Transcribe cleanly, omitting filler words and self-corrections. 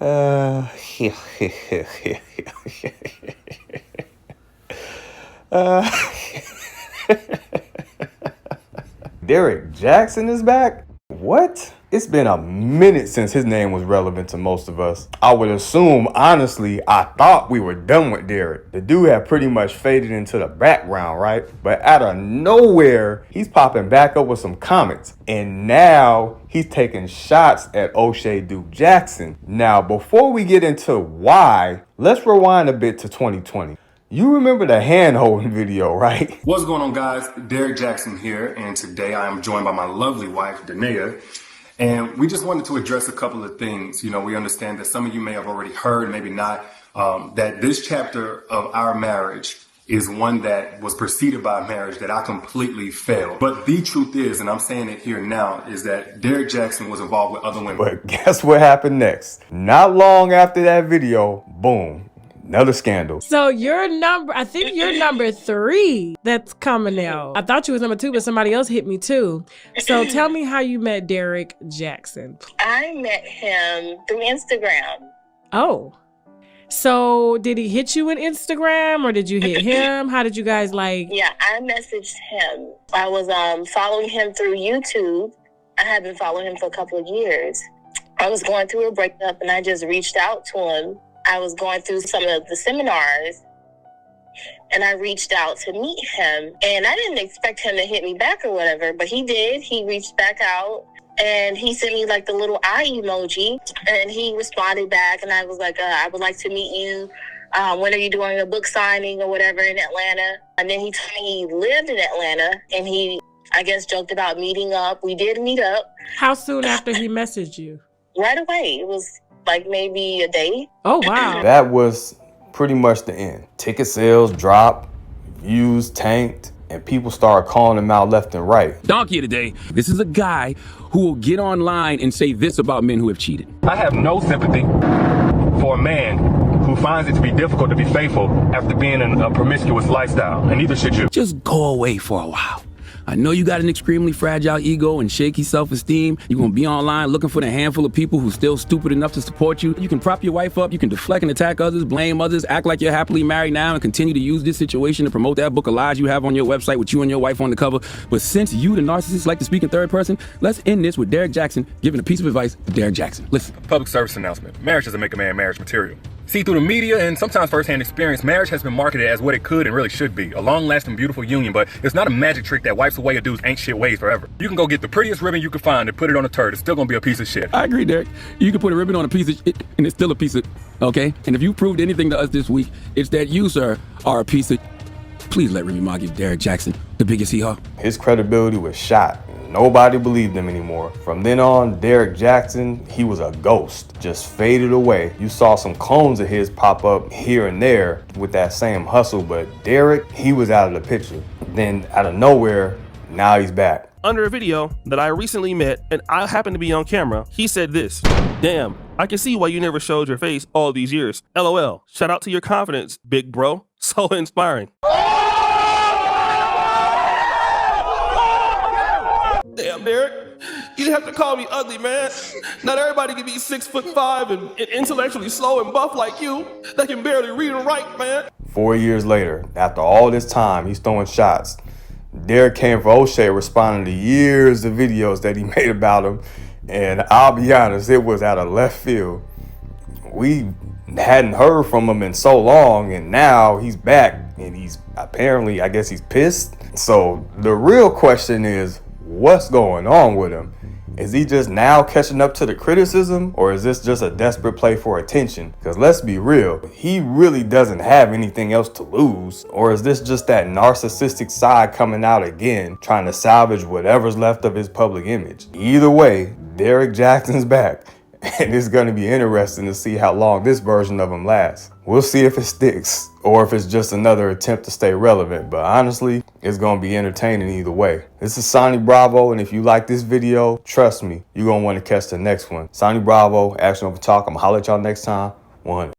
uh, uh, Derrick Jaxn is back? What? It's been a minute since his name was relevant to most of us. I would assume, honestly, I thought we were done with Derrick. The dude had pretty much faded into the background, right? But out of nowhere, he's popping back up with some comments. And now he's taking shots at Oshay Duke Jackson. Now, before we get into why, let's rewind a bit to 2020. You remember the hand-holding video, right? What's going on, guys? Derrick Jaxn here, and today I am joined by my lovely wife, Danae, and we just wanted to address a couple of things. You know, we understand that some of you may have already heard, maybe not, that this chapter of our marriage is one that was preceded by a marriage that I completely failed. But the truth is, and I'm saying it here now, is that Derrick Jaxn was involved with other women. But guess what happened next? Not long after that video, boom. Another scandal. So I think you're number 3 that's coming out. I thought you was number 2, but somebody else hit me too. So tell me how you met Derrick Jaxn. I met him through Instagram. Oh. So did he hit you in Instagram or did you hit him? How did you guys like? Yeah, I messaged him. I was following him through YouTube. I had been following him for a couple of years. I was going through a breakup and I just reached out to him. I was going through some of the seminars and I reached out to meet him, and I didn't expect him to hit me back or whatever, but he did. He reached back out and he sent me like the little eye emoji, and he responded back, and I was like, I would like to meet you. When are you doing a book signing or whatever in Atlanta? And then he told me he lived in Atlanta, and he, I guess, joked about meeting up. We did meet up. How soon after he messaged you? Right away. It was like maybe a day. Oh, wow. That was pretty much the end. Ticket sales dropped, views tanked, and people started calling him out left and right. Donkey of the day. This is a guy who will get online and say this about men who have cheated. I have no sympathy for a man who finds it to be difficult to be faithful after being in a promiscuous lifestyle, and neither should you. Just go away for a while. I know you got an extremely fragile ego and shaky self-esteem. You're gonna be online looking for the handful of people who's still stupid enough to support you. You can prop your wife up, you can deflect and attack others, blame others, act like you're happily married now, and continue to use this situation to promote that book of lies you have on your website with you and your wife on the cover. But since you, the narcissist, like to speak in third person, let's end this with Derrick Jaxn giving a piece of advice to Derrick Jaxn. Listen. Public service announcement. Marriage doesn't make a man marriage material. See, through the media and sometimes firsthand experience, marriage has been marketed as what it could and really should be. A long-lasting, beautiful union, but it's not a magic trick that wipes away a dude's ain't shit ways forever. You can go get the prettiest ribbon you can find and put it on a turd. It's still gonna be a piece of shit. I agree, Derrick. You can put a ribbon on a piece of shit and it's still a piece of, okay? And if you proved anything to us this week, it's that you, sir, are a piece of. Please let Remy Ma give Derrick Jaxn the biggest hee-haw. His credibility was shot. Nobody believed him anymore. From then on, Derrick Jaxn, he was a ghost, just faded away. You saw some clones of his pop up here and there with that same hustle, but Derrick, he was out of the picture. Then out of nowhere, now he's back. Under a video that I recently met and I happened to be on camera, he said this: "Damn, I can see why you never showed your face all these years. LOL. Shout out to your confidence, big bro. So inspiring." Damn, Derrick, you didn't have to call me ugly, man. Not everybody can be 6'5" and intellectually slow and buff like you that can barely read and write, man. 4 years later, after all this time, he's throwing shots. Derrick came for Oshay, responding to years of videos that he made about him. And I'll be honest, it was out of left field. We hadn't heard from him in so long, and now he's back. And he's apparently, I guess he's pissed. So the real question is, what's going on with him? Is he just now catching up to the criticism, or is this just a desperate play for attention? Because let's be real, he really doesn't have anything else to lose. Or is this just that narcissistic side coming out again, trying to salvage whatever's left of his public image? Either way, Derrick Jaxn's back, and it's going to be interesting to see how long this version of him lasts. We'll see if it sticks, or if it's just another attempt to stay relevant, but honestly, it's going to be entertaining either way. This is Sonny Bravo, and if you like this video, trust me, you're going to want to catch the next one. Sonny Bravo, Action Over Talk. I'm going to holler at y'all next time. 100.